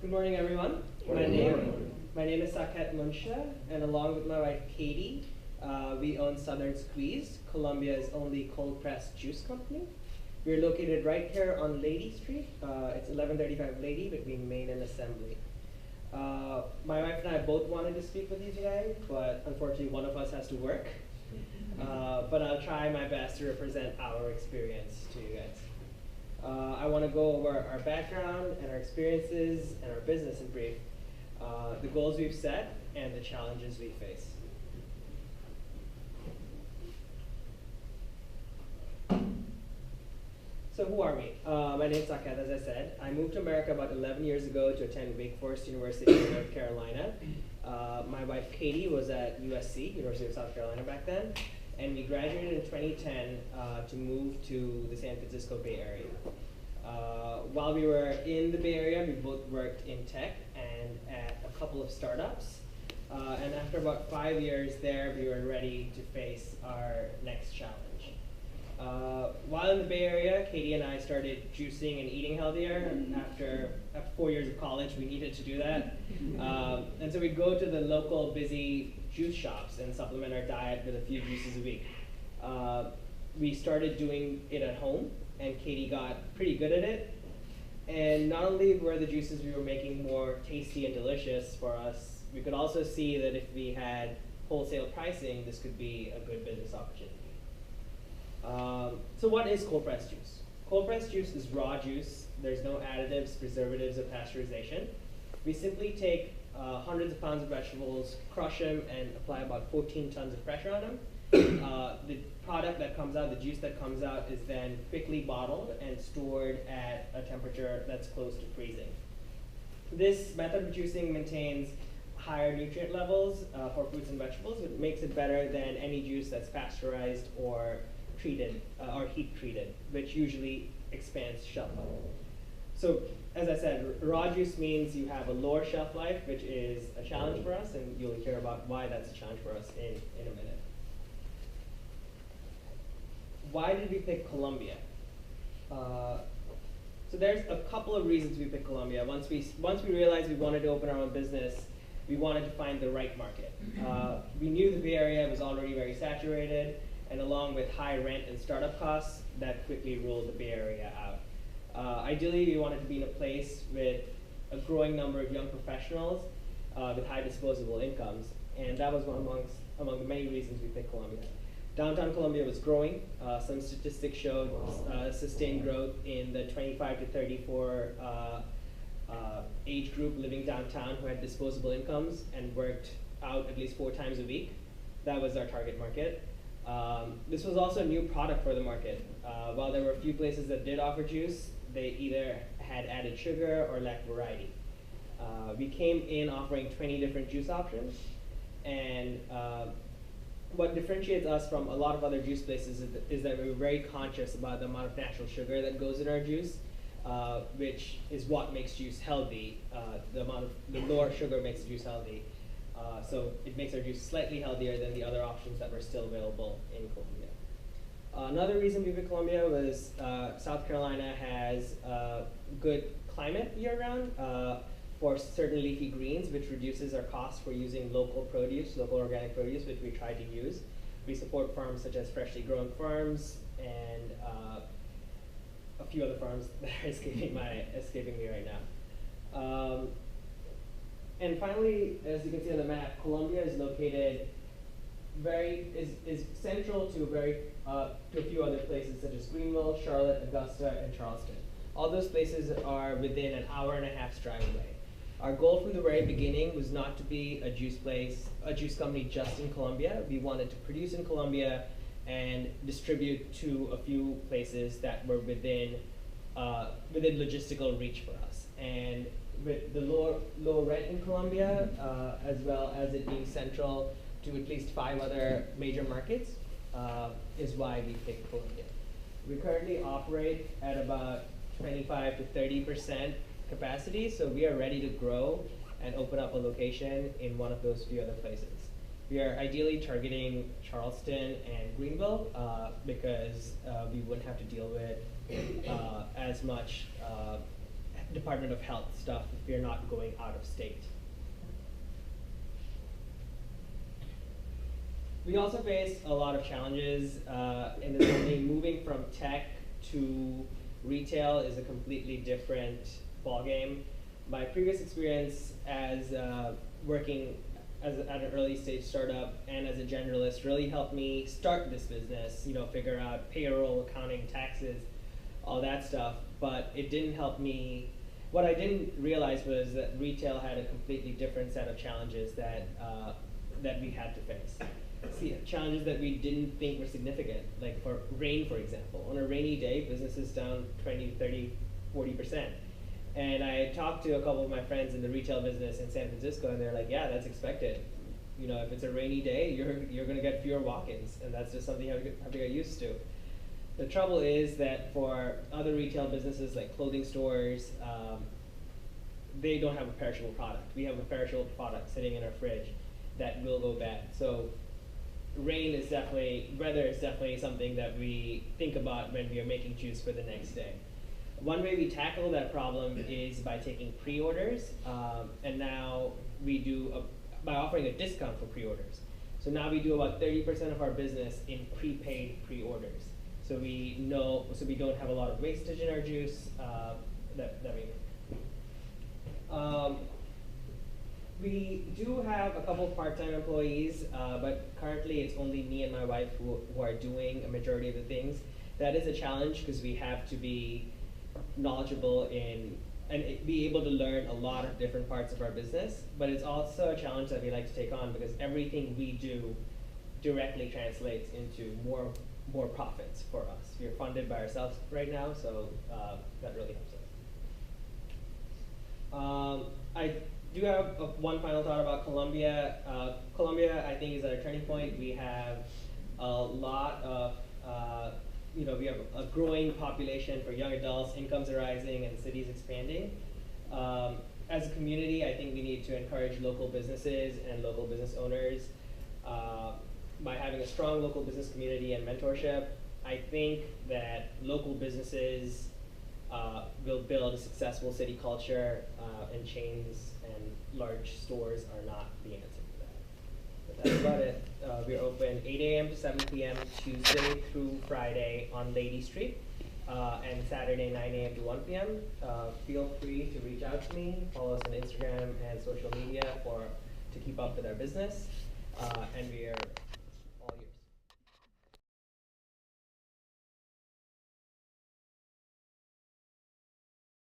Good morning, everyone. My name is Saket Munsha, and along with my wife Katie, we own Southern Squeeze, Colombia's only cold-pressed juice company. We're located right here on Lady Street. It's 1135 Lady between Main and Assembly. My wife and I both wanted to speak with you today, but unfortunately one of us has to work. But I'll try my best to represent our experience to you guys. I want to go over our background and our experiences and our business in brief, the goals we've set, and the challenges we face. So who are we? My name's Saket, as I said. I moved to America about 11 years ago to attend Wake Forest University in North Carolina. My wife Katie was at USC, University of South Carolina back then, and we graduated in 2010 to move to the San Francisco Bay Area. While we were in the Bay Area, we both worked in tech and at a couple of startups. And after about 5 years there, we were ready to face our next challenge. While in the Bay Area, Katie and I started juicing and eating healthier. After 4 years of college, we needed to do that. And so we'd go to the local busy juice shops and supplement our diet with a few juices a week. We started doing it at home, and Katie got pretty good at it. And not only were the juices we were making more tasty and delicious for us, we could also see that if we had wholesale pricing, this could be a good business opportunity. So what is cold pressed juice? Cold pressed juice is raw juice. There's no additives, preservatives, or pasteurization. We simply take hundreds of pounds of vegetables, crush them, and apply about 14 tons of pressure on them. The product that comes out, the juice that comes out, is then quickly bottled and stored at a temperature that's close to freezing. This method of juicing maintains higher nutrient levels for fruits and vegetables. It makes it better than any juice that's pasteurized or treated or heat treated, which usually expands shelf life. So, as I said, raw juice means you have a lower shelf life, which is a challenge for us, and you'll hear about why that's a challenge for us in a minute. Why did we pick Colombia? So there's a couple of reasons we picked Colombia. Once we realized we wanted to open our own business, we wanted to find the right market. We knew the Bay Area was already very saturated, and along with high rent and startup costs, that quickly ruled the Bay Area out. Ideally, we wanted to be in a place with a growing number of young professionals with high disposable incomes, and that was among the many reasons we picked Colombia. Downtown Colombia was growing. Some statistics showed sustained growth in the 25 to 34 age group living downtown who had disposable incomes and worked out at least 4 times a week. That was our target market. This was also a new product for the market. While there were a few places that did offer juice, they either had added sugar or lacked variety. We came in offering 20 different juice options, and what differentiates us from a lot of other juice places is that we're very conscious about the amount of natural sugar that goes in our juice, which is what makes juice healthy. The lower sugar makes the juice healthy. So it makes our juice slightly healthier than the other options that were still available in Colombia. Another reason we picked Colombia was South Carolina has good climate year-round for certain leafy greens, which reduces our cost for using local produce, local organic produce, which we try to use. We support farms such as Freshly Grown Farms and a few other farms that are escaping me right now. And finally, as you can see on the map, Colombia is located is central to a few other places such as Greenville, Charlotte, Augusta, and Charleston. All those places are within an hour-and-a-half's drive away. Our goal from the very beginning was not to be a juice company just in Colombia. We wanted to produce in Colombia and distribute to a few places that were within logistical reach for us. And with the low rent in Colombia, as well as it being central to at least 5 other major markets, is why we picked Colombia. We currently operate at about 25 to 30% capacity, so we are ready to grow and open up a location in one of those few other places. We are ideally targeting Charleston and Greenville because we wouldn't have to deal with as much Department of Health stuff if you're not going out of state. We also face a lot of challenges in the journey. Moving from tech to retail is a completely different ballgame. My previous experience as working at an early stage startup and as a generalist really helped me start this business, figure out payroll, accounting, taxes, all that stuff. But it didn't help me. What I didn't realize was that retail had a completely different set of challenges that we had to face. Challenges that we didn't think were significant, like for rain, for example. On a rainy day, business is down 20, 30, 40%. And I talked to a couple of my friends in the retail business in San Francisco, and they're like, yeah, that's expected. If it's a rainy day, you're going to get fewer walk-ins, and that's just something you have to get used to. The trouble is that for other retail businesses like clothing stores, they don't have a perishable product. We have a perishable product sitting in our fridge that will go bad. So weather is definitely something that we think about when we are making juice for the next day. One way we tackle that problem is by taking pre-orders, and now we do by offering a discount for pre-orders. So now we do about 30% of our business in prepaid pre-orders. So we don't have a lot of wastage in our juice that we make. We do have a couple of part-time employees, but currently it's only me and my wife who are doing a majority of the things. That is a challenge because we have to be knowledgeable in and be able to learn a lot of different parts of our business, but it's also a challenge that we like to take on because everything we do directly translates into more profits for us. We're funded by ourselves right now, so that really helps us. I do have one final thought about Colombia. Colombia, I think, is at a turning point. We have a lot of, we have a growing population for young adults, incomes are rising, and cities expanding. As a community, I think we need to encourage local businesses and local business owners. By having a strong local business community and mentorship, I think that local businesses will build a successful city culture, and chains and large stores are not the answer to that. But that's about it. We're open 8 a.m. to 7 p.m. Tuesday through Friday on Lady Street, and Saturday 9 a.m. to 1 p.m. Feel free to reach out to me, follow us on Instagram and social media to keep up with our business, and we are